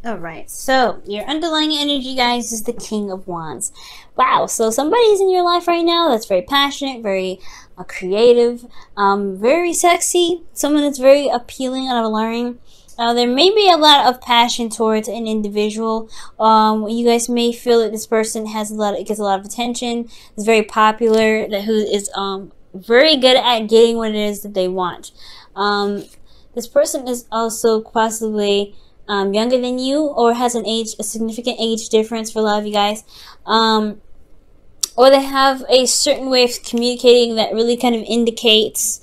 Alright, so your underlying energy, guys, is the King of Wands. Wow, so somebody's in your life right now that's very passionate, very creative, very sexy, someone that's very appealing and alluring. There may be a lot of passion towards an individual. You guys may feel that this person gets a lot of attention, is very popular, who is very good at getting what it is that they want. This person is also possibly younger than you, or has a significant age difference for a lot of you guys, or they have a certain way of communicating that really kind of indicates,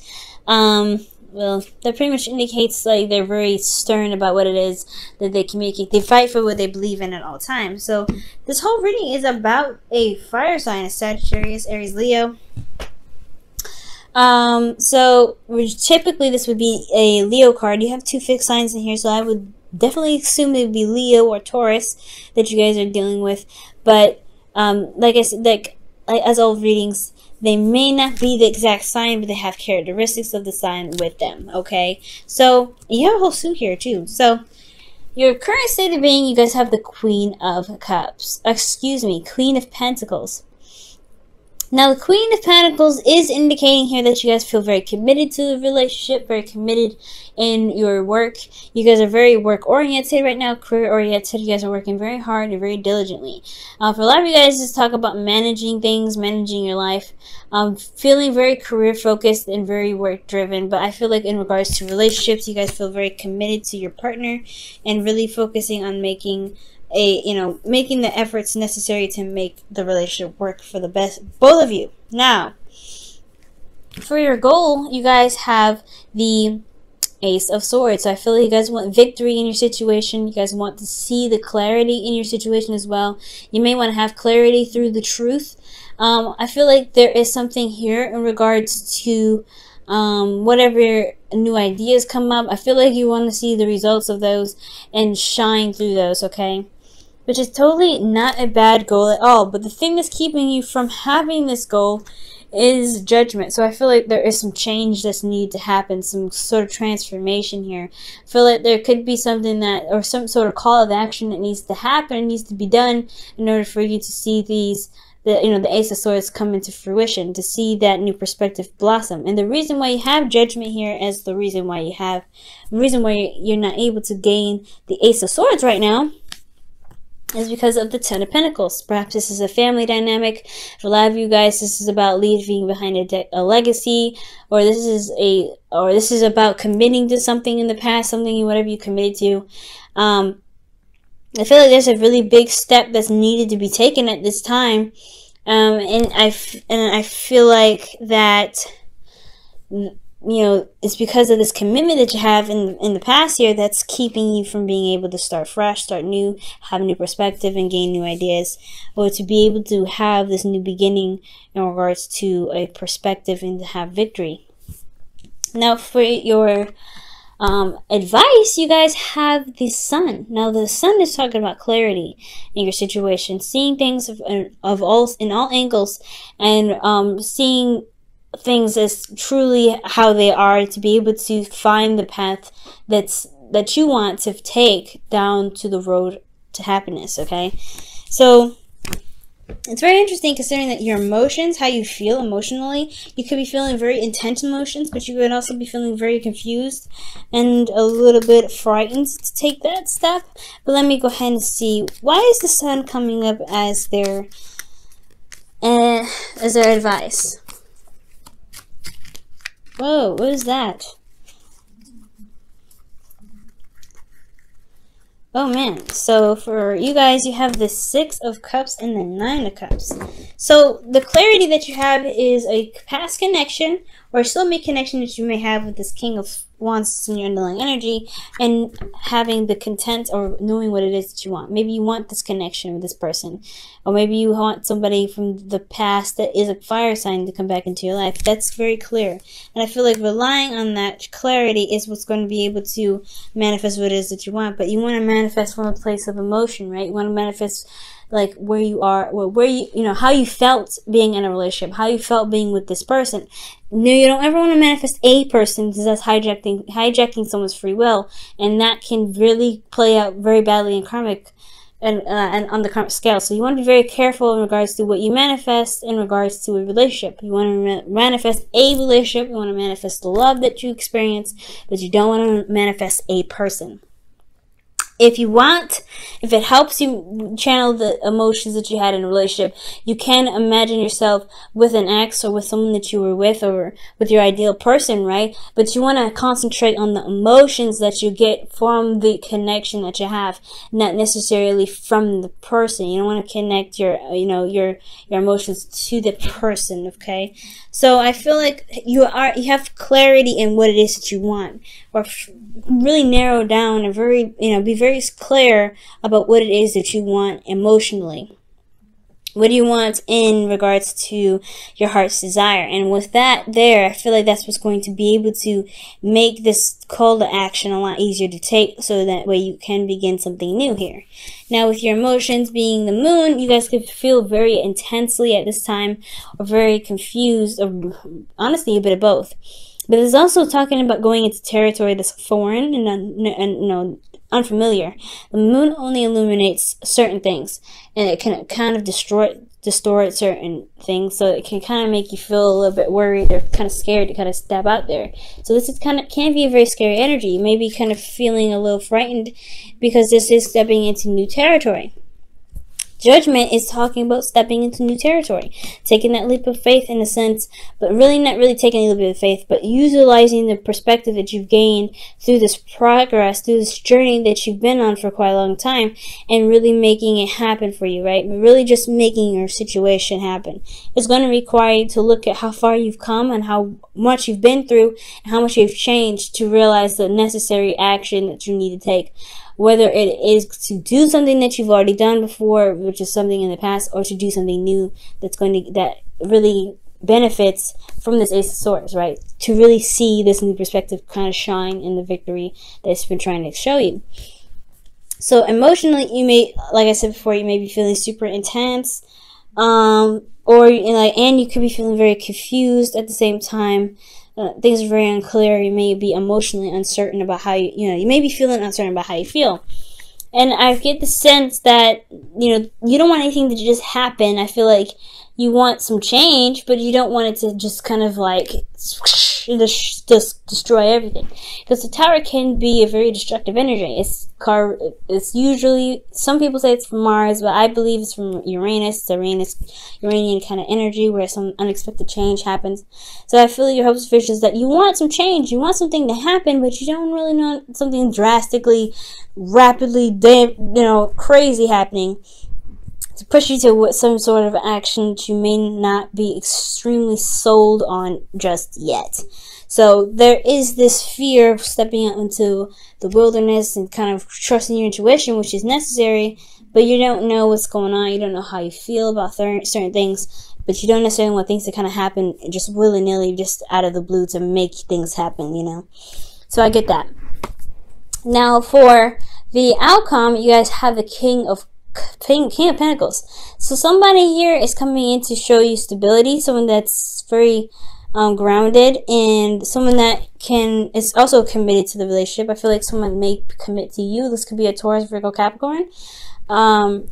well, that pretty much indicates like they're very stern about what it is that they communicate. They fight for what they believe in at all times. So this whole reading is about a fire sign, a Sagittarius, Aries, Leo. So typically this would be a Leo card. You have two fixed signs in here, so I would definitely assume it would be Leo or Taurus that you guys are dealing with. But like I said, as all readings, they may not be the exact sign, but they have characteristics of the sign with them. Okay, so you have a whole suit here too. So your current state of being, you guys have the Queen of Cups. Excuse me, Queen of Pentacles. Now, the Queen of Pentacles is indicating here that you guys feel very committed to the relationship, very committed in your work. You guys are very work-oriented right now, career-oriented. You guys are working very hard and very diligently. For a lot of you guys, just talk about managing things, managing your life, feeling very career-focused and very work-driven. But I feel like in regards to relationships, you guys feel very committed to your partner and really focusing on making the efforts necessary to make the relationship work for the best, both of you. Now, for your goal, you guys have the Ace of Swords. So I feel like you guys want victory in your situation. You guys want to see the clarity in your situation as well. You may want to have clarity through the truth. I feel like there is something here in regards to whatever new ideas come up. I feel like you want to see the results of those and shine through those, okay? Which is totally not a bad goal at all. But the thing that's keeping you from having this goal is judgment. So I feel like there is some change that's needed to happen, some sort of transformation here. I feel like there could be something that, or some sort of call of action that needs to happen, needs to be done in order for you to see the Ace of Swords come into fruition, to see that new perspective blossom. And the reason why you have judgment here as the reason why you're not able to gain the Ace of Swords right now is because of the Ten of Pentacles. Perhaps this is a family dynamic. For a lot of you guys, this is about leaving behind a legacy, or this is about committing to something in the past, whatever you committed to. I feel like there's a really big step that's needed to be taken at this time, and I feel like that, it's because of this commitment that you have in the past year that's keeping you from being able to start fresh, start new, have a new perspective, and gain new ideas, or to be able to have this new beginning in regards to a perspective and to have victory. Now, for your advice, you guys have the Sun. Now, the Sun is talking about clarity in your situation, seeing things in all angles, and seeing things as truly how they are, to be able to find the path that you want to take down to the road to happiness. Okay, so it's very interesting considering that your emotions, how you feel emotionally, you could be feeling very intense emotions, but you could also be feeling very confused and a little bit frightened to take that step. But let me go ahead and see, why is the Sun coming up as their advice? Whoa, what is that? Oh man, so for you guys, you have the Six of Cups and the Nine of Cups. So the clarity that you have is a past connection or soulmate connection that you may have with this King of Wands in your underlying energy, and having the content or knowing what it is that you want. Maybe you want this connection with this person, or maybe you want somebody from the past that is a fire sign to come back into your life. That's very clear, and I feel like relying on that clarity is what's going to be able to manifest what it is that you want. But you want to manifest from a place of emotion, right? You want to manifest like where you are, how you felt being in a relationship, how you felt being with this person. No, you don't ever want to manifest a person, because that's hijacking someone's free will, and that can really play out very badly in karmic and on the karmic scale. So you want to be very careful in regards to what you manifest in regards to a relationship. You want to manifest a relationship, you want to manifest the love that you experience, but you don't want to manifest a person. If it helps you channel the emotions that you had in a relationship, you can imagine yourself with an ex or with someone that you were with, or with your ideal person, right? But you want to concentrate on the emotions that you get from the connection that you have, not necessarily from the person. You don't want to connect your emotions to the person, okay? So I feel like you have clarity in what it is that you want, or really narrow down and be very clear about what it is that you want emotionally. What do you want in regards to your heart's desire? And with that there, I feel like that's what's going to be able to make this call to action a lot easier to take, so that way you can begin something new here. Now, with your emotions being the moon, you guys could feel very intensely at this time, or very confused, or honestly a bit of both. But it's also talking about going into territory that's foreign and unfamiliar. The moon only illuminates certain things, and it can kind of distort certain things, so it can kind of make you feel a little bit worried or kind of scared to kind of step out there. So this is can be a very scary energy. You may be kind of feeling a little frightened, because this is stepping into new territory. Judgment is talking about stepping into new territory, taking that leap of faith in a sense, but really not really taking a leap of faith, but utilizing the perspective that you've gained through this progress, through this journey that you've been on for quite a long time, and really making it happen for you, right? Really just making your situation happen. It's going to require you to look at how far you've come and how much you've been through and how much you've changed to realize the necessary action that you need to take. Whether it is to do something that you've already done before, which is something in the past, or to do something new that really benefits from this Ace of Swords, right? To really see this new perspective kind of shine in the victory that it's been trying to show you. So emotionally, you may, like I said before, you may be feeling super intense, and you could be feeling very confused at the same time. Things are very unclear. You may be emotionally uncertain about how you may be feeling uncertain about how you feel. And I get the sense that, you don't want anything to just happen. I feel like you want some change, but you don't want it to just kind of like just destroy everything. Because the Tower can be a very destructive energy. It's usually, some people say it's from Mars, but I believe it's from Uranus. It's Uranian kind of energy where some unexpected change happens. So I feel like your hopes and visions that you want some change, you want something to happen, but you don't really want something drastically, rapidly, crazy happening to push you to some sort of action that you may not be extremely sold on just yet. So there is this fear of stepping out into the wilderness and kind of trusting your intuition, which is necessary, but you don't know what's going on. You don't know how you feel about certain things, but you don't necessarily want things to kind of happen just willy-nilly, just out of the blue to make things happen, So I get that. Now for the outcome, you guys have the King of Pentacles. So somebody here is coming in to show you stability, someone that's very grounded, and someone that is also committed to the relationship. I feel like someone may commit to you. This could be a Taurus, Virgo, Capricorn. For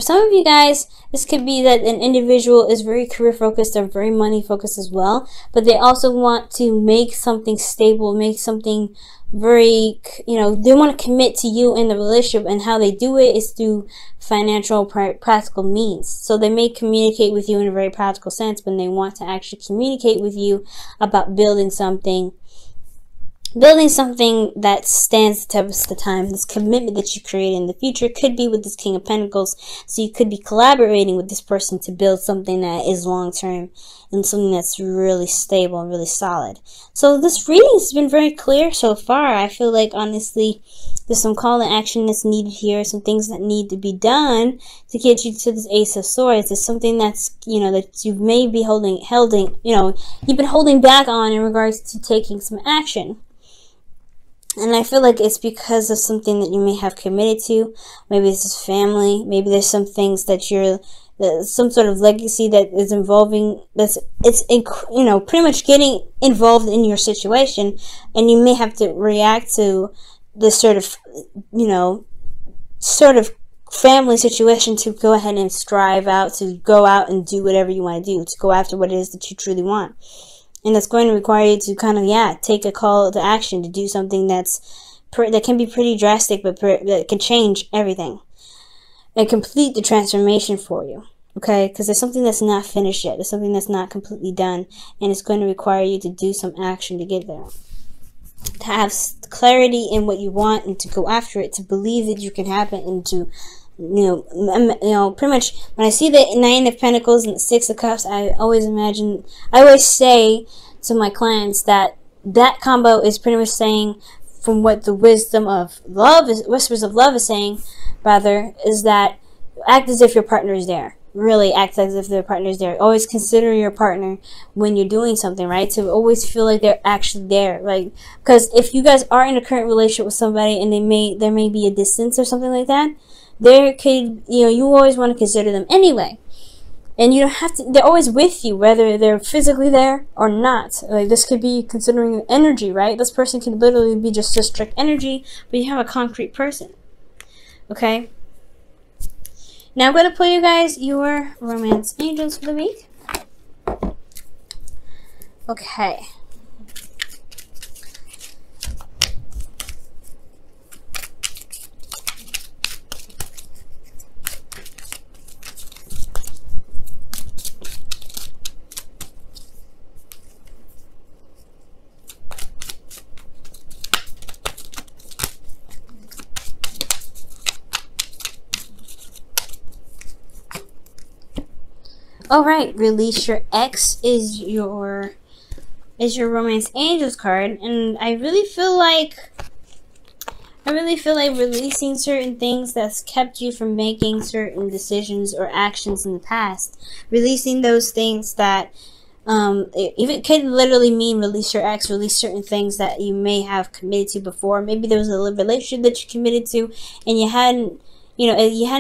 some of you guys, this could be that an individual is very career focused or very money focused as well, but they also want to make something stable, make something very, they want to commit to you in the relationship, and how they do it is through financial practical means. So they may communicate with you in a very practical sense, but they want to actually communicate with you about building something that stands the test of time. This commitment that you create in the future could be with this King of Pentacles. So you could be collaborating with this person to build something that is long-term and something that's really stable and really solid. So this reading has been very clear so far. I feel like, honestly, there's some call to action that's needed here, some things that need to be done to get you to this Ace of Swords. It's something that's, that you may be you've been holding back on in regards to taking some action. And I feel like it's because of something that you may have committed to. Maybe this is family. Maybe there's some things that some sort of legacy that is involving, you know, pretty much getting involved in your situation, and you may have to react to this sort of, you know, sort of family situation to go ahead and strive out, to go out and do whatever you want to do, to go after what it is that you truly want. And that's going to require you to kind of, yeah, take a call to action, to do something that can be pretty drastic, but that can change everything and complete the transformation for you. Okay, because there's something that's not finished yet. There's something that's not completely done, and it's going to require you to do some action to get there. To have clarity in what you want and to go after it, to believe that you can happen, and to, you know, pretty much when I see the Nine of Pentacles and the Six of Cups, I always say to my clients that that combo is pretty much saying, from what the wisdom of love is, whispers of love is saying, rather, is that act as if your partner is there. Really act as if their partner is there. Always consider your partner when you're doing something, right? To always feel like they're actually there. Like, because if you guys are in a current relationship with somebody and there may be a distance or something like that, there could, you know, you always want to consider them anyway. And you don't have to, they're always with you, whether they're physically there or not. Like, this could be considering energy, right? This person can literally be just a strict energy, but you have a concrete person. Okay? Now I'm going to pull you guys your romance angels for the week. Okay. Alright, Release Your Ex is your Romance Angels card, and I really feel like releasing certain things that's kept you from making certain decisions or actions in the past. Releasing those things that, it could literally mean release your ex, release certain things that you may have committed to before. Maybe there was a relationship that you committed to and you hadn't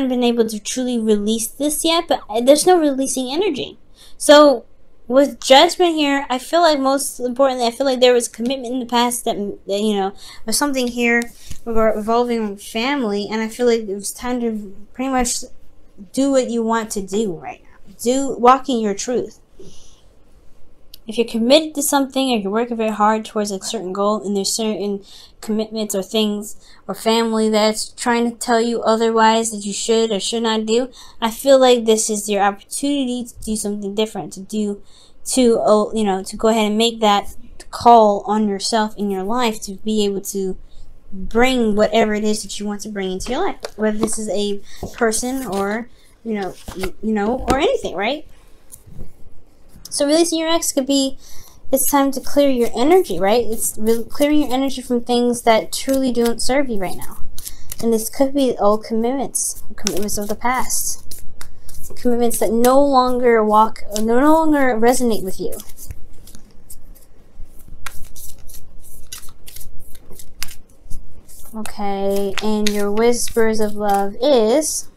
been able to truly release this yet, but there's no releasing energy. So with Judgment here, I feel like most importantly, I feel like there was commitment in the past that, you know, there's something here revolving family, and I feel like it was time to pretty much do what you want to do right now. Walking your truth. If you're committed to something or you're working very hard towards a certain goal, and there's certain commitments or things or family that's trying to tell you otherwise that you should or should not do, I feel like this is your opportunity to do something different, to go ahead and make that call on yourself in your life, to be able to bring whatever it is that you want to bring into your life, whether this is a person or or anything, right? So releasing your ex could be, it's time to clear your energy, right? It's clearing your energy from things that truly don't serve you right now. And this could be old commitments of the past. Commitments that no longer resonate with you. Okay, and your whispers of love is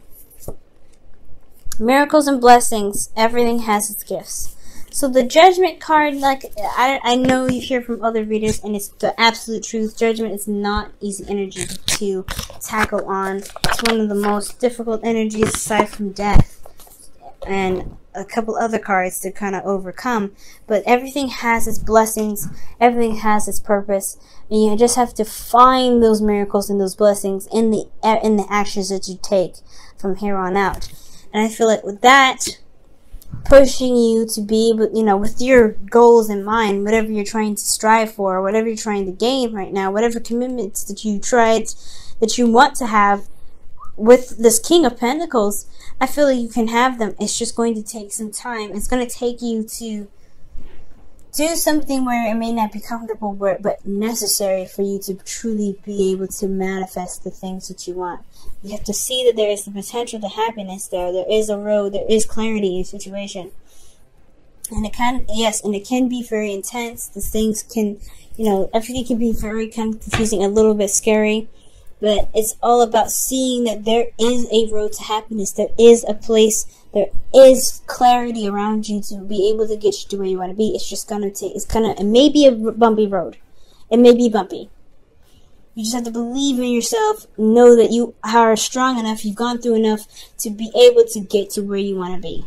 miracles and blessings. Everything has its gifts. So the Judgment card, like, I know you hear from other readers, and it's the absolute truth. Judgment is not easy energy to tackle on. It's one of the most difficult energies aside from death and a couple other cards to kind of overcome. But everything has its blessings. Everything has its purpose. And you just have to find those miracles and those blessings in the actions that you take from here on out. And I feel like with that, pushing you to be able, with your goals in mind, whatever you're trying to strive for, whatever you're trying to gain right now, whatever commitments that you want to have with this King of Pentacles, I feel like you can have them. It's just going to take some time. It's going to take you to do something where it may not be comfortable, but necessary for you to truly be able to manifest the things that you want. You have to see that there is the potential to happiness there. There is a road. There is clarity in your situation. And it can be very intense. The things can, everything can be very kind of confusing, a little bit scary. But it's all about seeing that there is a road to happiness. There is a place There is clarity around you to be able to get you to where you want to be. It's just gonna take, it may be a bumpy road. It may be bumpy. You just have to believe in yourself, know that you are strong enough, you've gone through enough to be able to get to where you want to be.